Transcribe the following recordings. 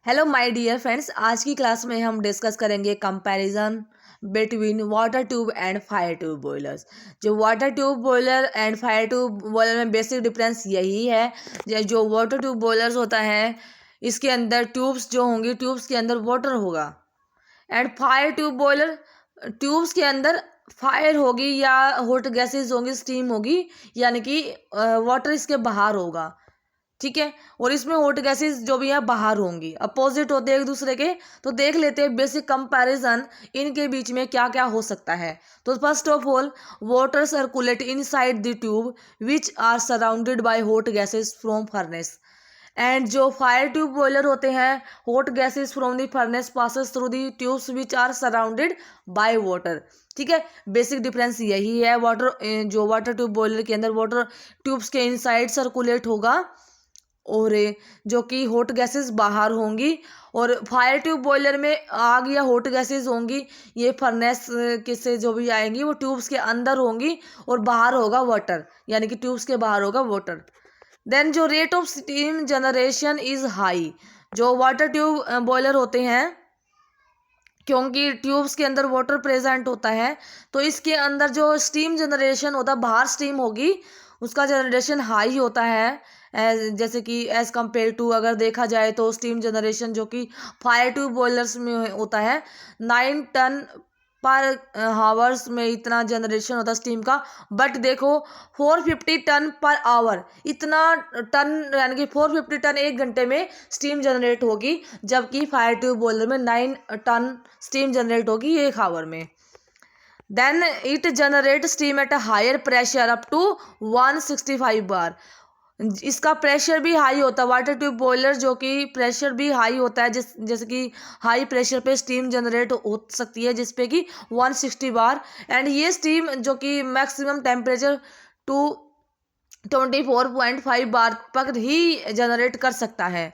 Hello my dear friends, आज की class में हम डिस्कस करेंगे comparison between water tube and fire tube boilers. जो water tube boiler and fire tube boiler में बेसिक डिफरेंस यही है। जो वाटर ट्यूब बॉयलर्स होता है, इसके अंदर ट्यूब्स जो होंगी, ट्यूब्स के अंदर वाटर होगा। And fire tube boiler, tubes के अंदर फायर होगी या हॉट गैसेज होंगी, स्टीम होगी, यानी कि वाटर इसके बाहर होगा। ठीक है। और इसमें हॉट गैसेस जो भी है बाहर होंगी, अपोजिट होते हैं एक दूसरे के। तो देख लेते हैं बेसिक कंपैरिजन इनके बीच में क्या क्या हो सकता है। तो first of all, water circulate inside the tube which are surrounded by hot gases from furnace. And जो फायर ट्यूब बॉयलर होते हैं, hot gases from the furnace passes through the tubes which are surrounded by water. ठीक है। Basic difference यही है। Water, जो water tube boiler के अंदर वाटर ट्यूब्स के इनसाइड सर्कुलेट होगा और जो कि हॉट गैसेस बाहर होंगी। और फायर ट्यूब बॉयलर में आग या हॉट गैसेस होंगी, ये फर्नेस के से जो भी आएंगी वो ट्यूब्स के अंदर होंगी और बाहर होगा वाटर, यानी कि ट्यूब्स के बाहर होगा वाटर। देन जो rate of steam generation is high. जो वाटर ट्यूब बॉयलर होते हैं, क्योंकि ट्यूब्स के अंदर वाटर प्रेजेंट होता है, तो इसके अंदर जो स्टीम जनरेशन होता है, बाहर स्टीम होगी, उसका जनरेशन हाई होता है। जैसे कि एज कम्पेयर टू अगर देखा जाए तो स्टीम जनरेशन जो कि फायर ट्यूब बॉयलर्स में होता है, 9 टन पर हावर्स में इतना जनरेशन होता है स्टीम का। बट देखो, 450 टन पर आवर, इतना टन, यानी कि 450 टन एक घंटे में स्टीम जनरेट होगी, जबकि फायर ट्यूब बॉयलर में 9 टन स्टीम जनरेट होगी एक आवर में। Then it generate steam at a higher pressure up to 165 bar. इसका प्रेशर भी हाई होता है। वाटर ट्यूब बॉयलर जो कि प्रेशर भी हाई होता है, जैसे कि हाई प्रेशर पे स्टीम जनरेट हो सकती है जिसपे कि 160 बार। एंड ये स्टीम जो कि मैक्सिमम टेम्परेचर टू 24.5 बार तक ही जनरेट कर सकता है।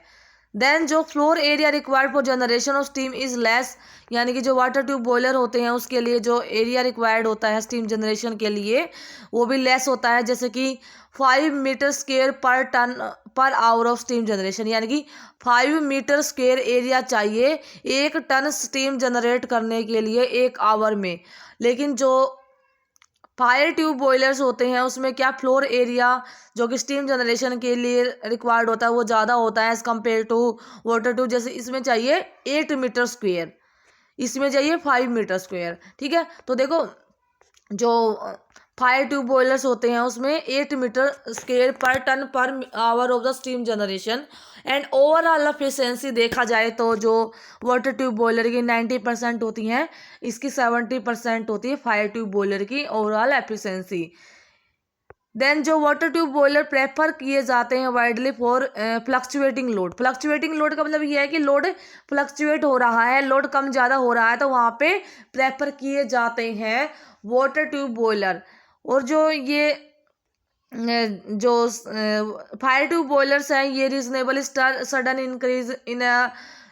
देन जो floor area required for generation of steam is less, यानी कि जो वाटर ट्यूब बॉयलर होते हैं उसके लिए जो एरिया रिक्वायर्ड होता है स्टीम जनरेशन के लिए, वो भी लेस होता है। जैसे कि 5 मीटर स्क्वेयर पर टन पर आवर ऑफ स्टीम जनरेशन, यानी कि 5 मीटर स्क्वेयर एरिया चाहिए 1 टन स्टीम जनरेट करने के लिए एक आवर में। लेकिन जो फायर ट्यूब बॉयलर्स होते हैं उसमें क्या, फ्लोर एरिया जो कि स्टीम जनरेशन के लिए रिक्वायर्ड होता है वो ज़्यादा होता है as compare to water tube. जैसे इसमें चाहिए 8 मीटर स्क्वेयर, इसमें चाहिए 5 मीटर स्क्वेयर। ठीक है। तो देखो, जो फायर ट्यूब बॉयलर्स होते हैं उसमें 8 मीटर स्क्वेयर पर टन पर hour of the steam generation. And overall efficiency देखा जाए तो जो वाटर ट्यूब बॉयलर की 90% होती हैं, इसकी 70% होती है फायर ट्यूब बॉयलर की ओवरऑल एफिशिएंसी। देन जो वाटर ट्यूब बॉयलर प्रेफर किए जाते हैं widely for fluctuating load. Fluctuating load का मतलब ये है कि लोड फ्लक्चुएट हो रहा है, लोड कम ज़्यादा हो रहा है, तो वहाँ पे प्रेफर किए जाते हैं वाटर ट्यूब बॉयलर। और जो ये जो फायर ट्यूब बॉयलर्स हैं, ये reasonable sudden increase in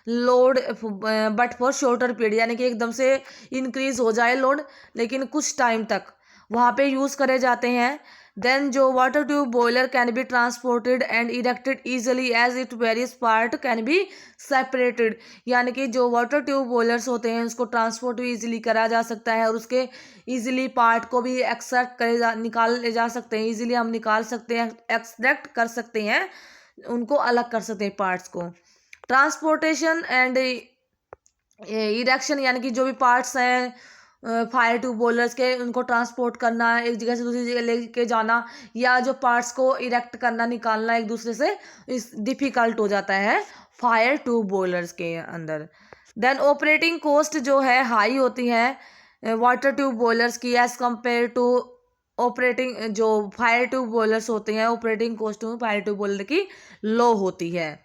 load but for shorter period, यानी कि एकदम से इंक्रीज हो जाए लोड लेकिन कुछ टाइम तक वहाँ पे यूज़ करे जाते हैं। देन जो water tube boiler can be transported and erected easily as it various part can be separated, यानी कि जो वाटर ट्यूब बॉयलर्स होते हैं उसको ट्रांसपोर्ट भी इजीली करा जा सकता है और उसके इजीली पार्ट को भी एक्सट्रैक्ट निकाले जा सकते हैं। इजीली हम निकाल सकते हैं, एक्सट्रैक्ट कर सकते हैं, उनको अलग कर सकते हैं पार्ट्स को। ट्रांसपोर्टेशन एंड इरेक्शन, यानी कि जो भी पार्ट्स हैं फायर ट्यूब बॉयलर्स के, उनको ट्रांसपोर्ट करना, एक जगह से दूसरी जगह लेके जाना, या जो पार्ट्स को इरेक्ट करना, निकालना एक दूसरे से, इस डिफ़िकल्ट हो जाता है फायर ट्यूब बॉयलर्स के अंदर। देन ऑपरेटिंग कॉस्ट जो है हाई होती है वाटर ट्यूब बॉयलर्स की एज कम्पेयर टू ऑपरेटिंग, जो फायर ट्यूब बॉयलर्स होते हैं ऑपरेटिंग कॉस्ट में फायर ट्यूब बॉयलर की लो होती है।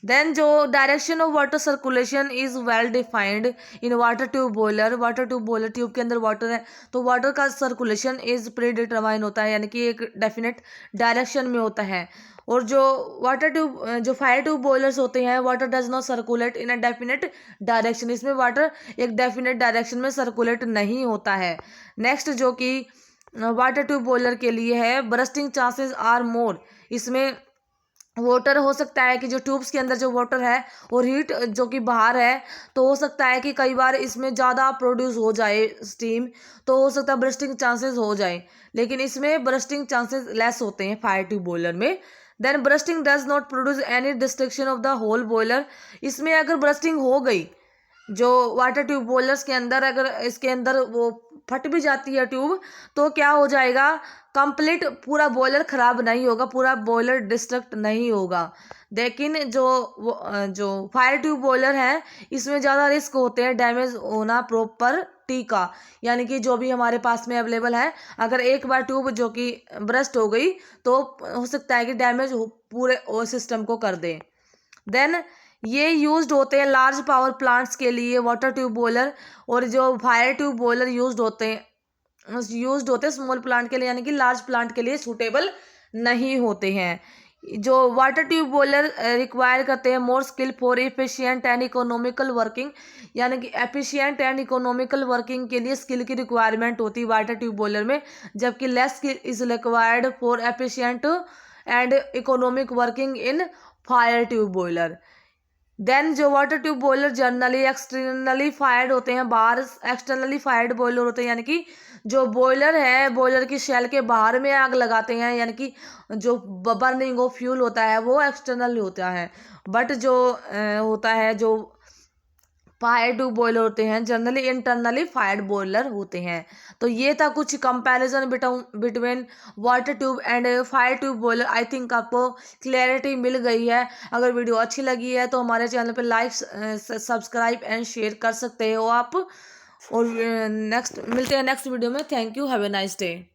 देन जो direction of water circulation is well defined in water tube boiler. Water tube boiler, tube के अंदर वाटर है तो वाटर का सर्कुलेशन इज प्री डिटरमाइन होता है, यानी कि एक डेफिनेट डायरेक्शन में होता है। और जो वाटर ट्यूब, जो फायर ट्यूब बॉयलर्स होते हैं, water does not circulate in a definite direction, इसमें वाटर एक डेफिनेट डायरेक्शन में सर्कुलेट नहीं होता है। नेक्स्ट जो कि वाटर ट्यूब बॉयलर के लिए है, बरस्टिंग चांसेस आर मोर, इसमें वाटर हो सकता है कि जो ट्यूब्स के अंदर जो वाटर है और हीट जो कि बाहर है, तो हो सकता है कि कई बार इसमें ज़्यादा प्रोड्यूस हो जाए स्टीम, तो हो सकता है बर्स्टिंग चांसेस हो जाए, लेकिन इसमें बर्स्टिंग चांसेस लेस होते हैं फायर ट्यूब बॉयलर में। Then bursting does not produce any destruction of the whole boiler. इसमें अगर बर्स्टिंग हो गई जो वाटर ट्यूब बॉयलर्स के अंदर, अगर इसके अंदर वो फट भी जाती है ट्यूब, तो क्या हो जाएगा, कंप्लीट पूरा बॉयलर खराब नहीं होगा, पूरा बॉयलर डिस्ट्रक्ट नहीं होगा। लेकिन जो फायर ट्यूब बॉयलर है, इसमें ज़्यादा रिस्क होते हैं डैमेज होना प्रॉपर्टी का, यानी कि जो भी हमारे पास में अवेलेबल है, अगर एक बार ट्यूब जो कि ब्रस्ट हो गई तो हो सकता है कि डैमेज पूरे सिस्टम को कर दे। देन ये यूज्ड होते हैं लार्ज पावर प्लांट्स के लिए वाटर ट्यूब बॉयलर, और जो फायर ट्यूब बॉयलर यूज्ड होते हैं स्मॉल प्लांट के लिए, यानी कि लार्ज प्लांट के लिए सूटेबल नहीं होते हैं। जो वाटर ट्यूब बॉयलर रिक्वायर करते हैं more skill for efficient and economical working, यानी कि एफिशिएंट एंड इकोनॉमिकल वर्किंग के लिए स्किल की रिक्वायरमेंट होती है वाटर ट्यूब बॉयलर में, जबकि less skill is required for efficient and economic working in fire tube boiler. Then जो water tube boiler generally externally fired होते हैं, बाहर एक्सटर्नली फायर्ड बॉयलर होते हैं, यानी कि जो बॉयलर है बॉयलर की शेल के बाहर में आग लगाते हैं, यानी कि जो बर्निंग ऑफ फ्यूल होता है वो एक्सटर्नल होता है। बट जो होता है जो फायर ट्यूब बॉयलर होते हैं जनरली इंटरनली फायर्ड बॉयलर होते हैं। तो ये था कुछ comparison between water tube and fire tube boiler. I think आपको क्लैरिटी मिल गई है। अगर वीडियो अच्छी लगी है तो हमारे चैनल पे लाइक सब्सक्राइब एंड शेयर कर सकते हो आप। और नेक्स्ट मिलते हैं नेक्स्ट वीडियो में। Thank you, have a nice day.